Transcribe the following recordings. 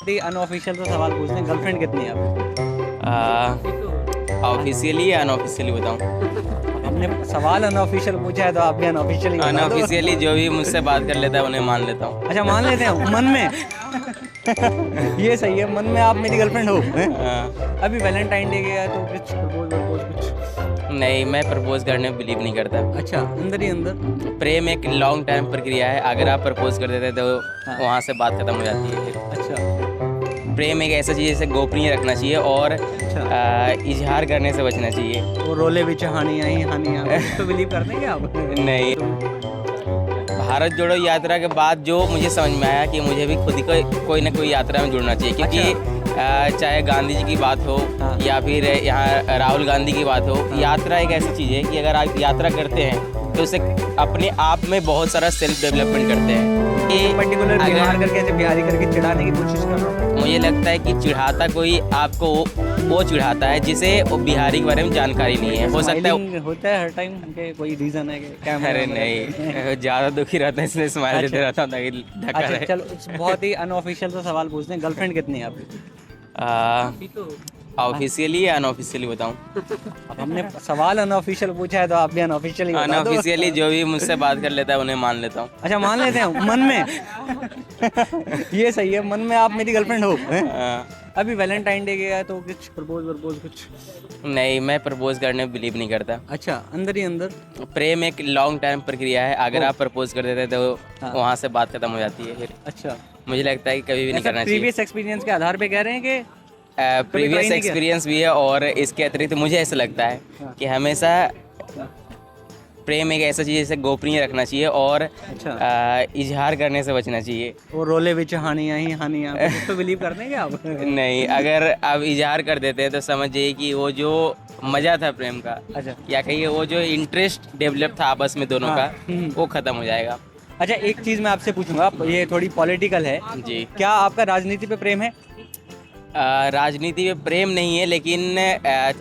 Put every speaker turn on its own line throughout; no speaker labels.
Unofficial तो सवाल पूछते हैं, गर्लफ्रेंड कितनी है आपकी?
ऑफिशियली या अनऑफिशियली बताऊं?
हमने सवाल अनऑफिशियल पूछा है तो आप भी अनऑफिशियल ही बता दो।
अनऑफिशियली जो भी मुझसे बात कर लेता है उन्हें मान लेता हूँ।
अच्छा, मान लेते हैं मन में। ये सही है, मन में आप मेरी गर्लफ्रेंड हो हैं? अभी वैलेंटाइन डे गया तो कुछ प्रपोज कुछ?
नहीं, मैं प्रपोज करने में बिलीव नहीं करता।
अच्छा, अंदर ही अंदर।
प्रेम एक लॉन्ग टाइम प्रक्रिया है। अगर आप प्रपोज कर देते तो वहाँ से बात खत्म हो जाती है फिर।
अच्छा
प्रेम एक ऐसा चीज़ है जिसे गोपनीय रखना चाहिए और इजहार करने से बचना चाहिए।
वो रोले विच हानियाँ ही हानियाँ, इस पे बिलीव करते हैं क्या आप?
नहीं, भारत जोड़ो यात्रा के बाद जो मुझे समझ में आया कि मुझे भी खुद ही कोई ना कोई यात्रा में जुड़ना चाहिए, क्योंकि चाहे गांधी जी की बात हो या फिर यहाँ राहुल गांधी की बात हो, यात्रा एक ऐसी चीज़ है कि अगर आप यात्रा करते हैं तो उसे अपने आप में बहुत सारा सेल्फ डेवलपमेंट करते हैं।
पर्टिकुलर बिहार करके ऐसे बिहारी करके चिढ़ाने की कोशिश कर रहा हूँ।
मुझे लगता है कि चिढ़ाता कोई आपको वो चिढ़ाता है जिसे बिहारी के बारे में जानकारी नहीं है। हो सकता है
होता है हर टाइम के कोई रीजन है क्या?
अरे नहीं, ज़्यादा दुखी रहता है इसलिए स्माइल देते रहता हूँ ताकि धक्का
अच्छा
रहे।
चलो, बहुत ही अनऑफिशियल तो सवाल पूछते हैं, गर्लफ्रेंड कितनी है आपकी?
ऑफिशियली या अनऑफिशियली बताऊं?
अब हमने सवाल अनऑफिशियल पूछा है तो आप भी अनऑफिशियल ही बता दो।
अनऑफिशियली जो भी मुझसे बात कर लेता है उन्हें मान लेता हूँ।
अच्छा, मान लेते हैं मन में। ये सही है, मन में आप मेरी गर्लफ्रेंड हो हैं? अभी वैलेंटाइन डे गया तो कुछ प्रपोज कुछ?
नहीं, मैं प्रपोज करने में बिलीव नहीं करता।
अच्छा, अंदर ही अंदर।
प्रेम एक लॉन्ग टाइम प्रक्रिया है। अगर आप प्रपोज कर देते तो वहाँ से बात खत्म हो जाती है फिर।
अच्छा,
मुझे लगता है कि कभी भी नहीं करना चाहिए।
प्रीवियस एक्सपीरियंस के आधार पे कह रहे हैं कि
प्रीवियस एक्सपीरियंस भी है और इसके अतिरिक्त मुझे ऐसा लगता है कि हमेशा प्रेम एक ऐसा चीज़ है जिसे गोपनीय रखना चाहिए और इजहार करने से बचना चाहिए।
वो रोले विच हानियाँ ही हानियाँ, इस पे बिलीव करते हैं क्या आप?
नहीं, अगर आप इजहार कर देते हैं तो समझ जाइए कि वो जो मज़ा था प्रेम का,
अच्छा,
या कहिए वो जो इंटरेस्ट डेवलप था आपस में दोनों का, वो ख़त्म हो जाएगा।
अच्छा, एक चीज़ मैं आपसे पूछूंगा, ये थोड़ी पॉलिटिकल है
जी।
क्या आपका राजनीति पे प्रेम है?
राजनीति में प्रेम नहीं है, लेकिन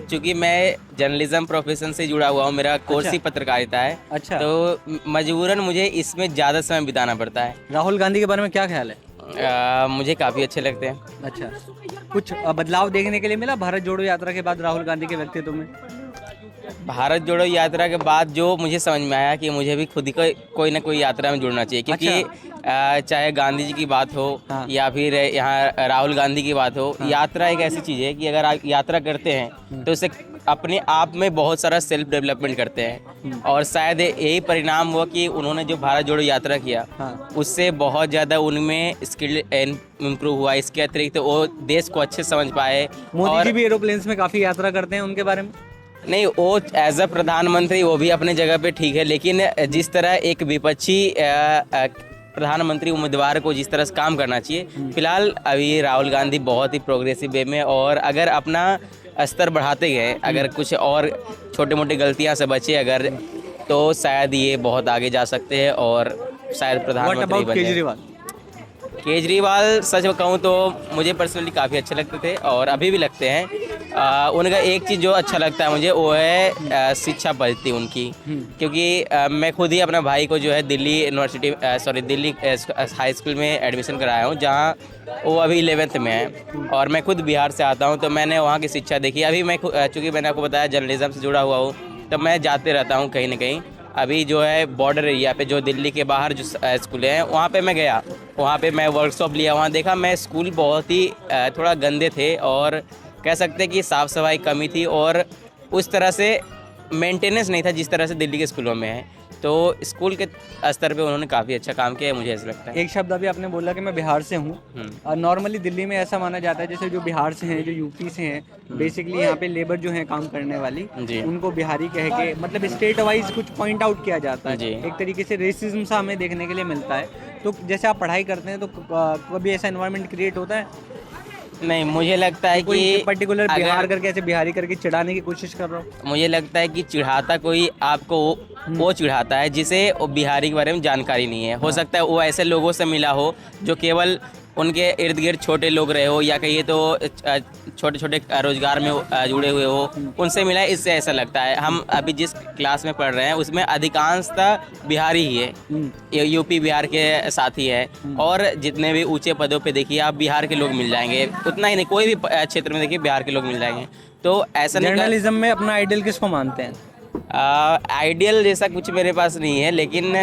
चूंकि मैं जर्नलिज्म प्रोफेशन से जुड़ा हुआ हूँ, मेरा कोर्स ही पत्रकारिता है।
अच्छा,
तो मजबूरन मुझे इसमें ज़्यादा समय बिताना पड़ता है।
राहुल गांधी के बारे में क्या ख्याल है?
मुझे काफ़ी अच्छे लगते हैं।
अच्छा, कुछ बदलाव देखने के लिए मिला भारत जोड़ो यात्रा के बाद राहुल गांधी के व्यक्तित्व में?
भारत जोड़ो यात्रा के बाद जो मुझे समझ में आया कि मुझे भी खुद ही कोई ना कोई यात्रा में जुड़ना चाहिए, क्योंकि चाहे गांधी जी की बात हो या फिर यहाँ राहुल गांधी की बात हो, यात्रा एक ऐसी चीज़ है कि अगर आप यात्रा करते हैं तो उसे अपने आप में बहुत सारा सेल्फ डेवलपमेंट करते हैं। और शायद यही परिणाम हुआ कि उन्होंने जो भारत जोड़ो यात्रा किया उससे बहुत ज़्यादा उनमें स्किल इम्प्रूव हुआ। इसके अतिरिक्त वो देश को अच्छे समझ पाए।
मोदी जी भी एरोप्लेन्स में काफ़ी यात्रा करते हैं, उनके बारे में?
नहीं, वो एज अ प्रधानमंत्री वो भी अपने जगह पे ठीक है, लेकिन जिस तरह एक विपक्षी प्रधानमंत्री उम्मीदवार को जिस तरह से काम करना चाहिए, फिलहाल अभी राहुल गांधी बहुत ही प्रोग्रेसिव वे में, और अगर अपना स्तर बढ़ाते गए, अगर कुछ और छोटे मोटे गलतियां से बचे अगर, तो शायद ये बहुत आगे जा सकते हैं और शायद प्रधानमंत्री बन जाए। केजरीवाल सच कहूँ तो मुझे पर्सनली काफ़ी अच्छे लगते थे और अभी भी लगते हैं। उनका एक चीज़ जो अच्छा लगता है मुझे वो है शिक्षा पद्धति उनकी, क्योंकि मैं खुद ही अपना भाई को जो है दिल्ली हाई स्कूल में एडमिशन कराया हूँ, जहाँ वो अभी 11th में है। और मैं खुद बिहार से आता हूँ तो मैंने वहाँ की शिक्षा देखी। अभी मैं चूँकि मैंने आपको बताया जर्नलिज्म से जुड़ा हुआ हूँ, तो मैं जाते रहता हूँ कहीं ना कहीं। अभी जो है बॉर्डर एरिया पे जो दिल्ली के बाहर जो स्कूल हैं वहाँ पे मैं गया, वहाँ पे मैं वर्कशॉप लिया, वहाँ देखा मैं स्कूल बहुत ही थोड़ा गंदे थे और कह सकते हैं कि साफ़ सफाई कमी थी और उस तरह से मेंटेनेंस नहीं था जिस तरह से दिल्ली के स्कूलों में है। तो स्कूल के स्तर पे उन्होंने काफ़ी अच्छा काम किया है, मुझे ऐसा लगता है।
एक शब्द अभी आपने बोला कि मैं बिहार से हूँ। नॉर्मली दिल्ली में ऐसा माना जाता है जैसे जो बिहार से हैं, जो यूपी से हैं, बेसिकली यहाँ पे लेबर जो है काम करने वाली, उनको बिहारी कह के मतलब स्टेट वाइज कुछ पॉइंट आउट किया जाता है। एक तरीके से रेसिज्म सा हमें देखने के लिए मिलता है। तो जैसे आप पढ़ाई करते हैं तो कभी ऐसा इन्वायरमेंट क्रिएट होता है?
नहीं, मुझे लगता है कि
पर्टिकुलर बिहार करके ऐसे बिहारी करके चिढ़ाने की कोशिश कर रहा हूँ।
मुझे लगता है कि चिढ़ाता कोई आपको वो चिढ़ाता है जिसे बिहारी के बारे में जानकारी नहीं है। हो सकता है वो ऐसे लोगों से मिला हो जो केवल उनके इर्द गिर्द छोटे लोग रहे हो या कहिए तो छोटे छोटे रोजगार में जुड़े हुए हो, उनसे मिला है, इससे ऐसा लगता है। हम अभी जिस क्लास में पढ़ रहे हैं उसमें अधिकांशतः बिहारी ही है, यूपी बिहार के साथी है, और जितने भी ऊंचे पदों पे देखिए आप बिहार के लोग मिल जाएंगे, उतना ही नहीं कोई भी क्षेत्र में देखिए बिहार के लोग मिल जाएंगे। तो ऐसा नहीं,
जर्नलिज्म में अपना आइडियल किसको मानते हैं?
आइडियल जैसा कुछ मेरे पास नहीं है, लेकिन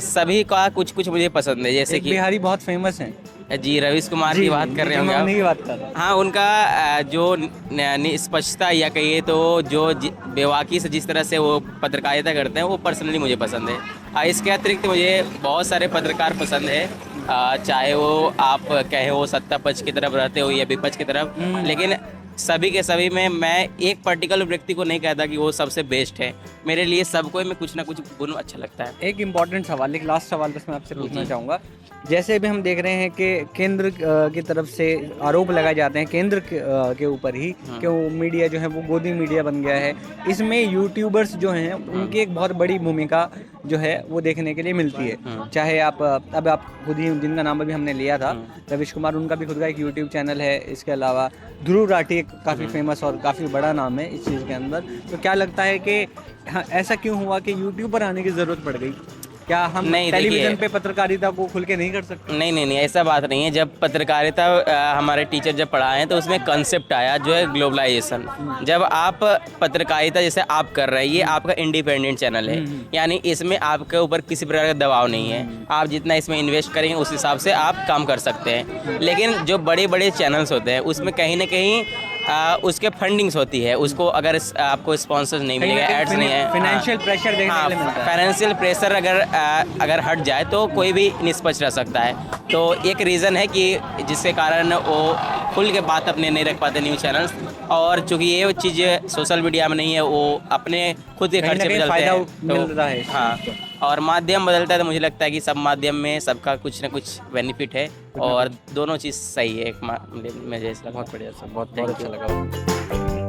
सभी का कुछ कुछ मुझे पसंद है। जैसे कि
बिहारी बहुत फेमस हैं
जी रवीश कुमार की बात कर रहे होंगे आप।
नहीं बात कर रहा।
हाँ, उनका जो निष्पक्षता या कहिए तो जो बेवाकी से जिस तरह से वो पत्रकारिता करते हैं वो पर्सनली मुझे पसंद है। इसके अतिरिक्त मुझे बहुत सारे पत्रकार पसंद है, चाहे वो आप कहे वो सत्ता पक्ष की तरफ रहते हो या विपक्ष की तरफ, लेकिन सभी के सभी में मैं एक पर्टिकुलर व्यक्ति को नहीं कहता कि वो सबसे बेस्ट है। मेरे लिए सबको में कुछ ना कुछ गुण अच्छा लगता है।
एक इम्पॉर्टेंट सवाल, एक लास्ट सवाल बस मैं आपसे पूछना चाहूँगा। जैसे अभी हम देख रहे हैं कि केंद्र की तरफ से आरोप लगाए जाते हैं केंद्र के ऊपर ही कि वो मीडिया जो है वो गोदी मीडिया बन गया है। इसमें यूट्यूबर्स जो हैं उनकी एक बहुत बड़ी भूमिका जो है वो देखने के लिए मिलती है। चाहे आप अब आप खुद ही जिनका नाम अभी हमने लिया था रवीश कुमार, उनका भी खुद का एक यूट्यूब चैनल है। इसके अलावा ध्रुव राठी काफ़ी फेमस और काफ़ी बड़ा नाम है इस चीज़ के अंदर। तो क्या लगता है कि हाँ, ऐसा क्यों हुआ कि यूट्यूब पर आने की ज़रूरत पड़ गई? क्या हम टेलीविज़न पे पत्रकारिता को खुल के नहीं कर सकते?
नहीं, ऐसा बात नहीं है। जब पत्रकारिता हमारे टीचर जब पढ़ाए तो उसमें कंसेप्ट आया जो है ग्लोबलाइजेशन। जब आप पत्रकारिता जैसे आप कर रहे हैं, ये आपका इंडिपेंडेंट चैनल है, यानी इसमें आपके ऊपर किसी प्रकार का दबाव नहीं है। आप जितना इसमें इन्वेस्ट करेंगे उस हिसाब से आप काम कर सकते हैं। लेकिन जो बड़े बड़े चैनल्स होते हैं उसमें कहीं ना कहीं उसके फंडिंग्स होती है, उसको अगर आपको स्पॉन्सर्स नहीं मिलेगा, एड्स नहीं है,
फाइनेंशियल प्रेशर देखने को मिलता है।
फाइनेंशियल प्रेशर अगर हट जाए तो कोई भी निष्पक्ष रह सकता है। तो एक रीज़न है कि जिसके कारण वो खुल के बात अपने नहीं रख पाते न्यूज़ चैनल्स, और चूँकि ये चीज़ सोशल मीडिया में नहीं है, वो अपने खुद के खर्चे पे चलते हैं। हाँ, और माध्यम बदलता है तो मुझे लगता है कि सब माध्यम में सबका कुछ ना कुछ बेनिफिट है, और दोनों चीज़ सही है एक मामले में। जैसे
बहुत बढ़िया सर, बहुत अच्छा लगा।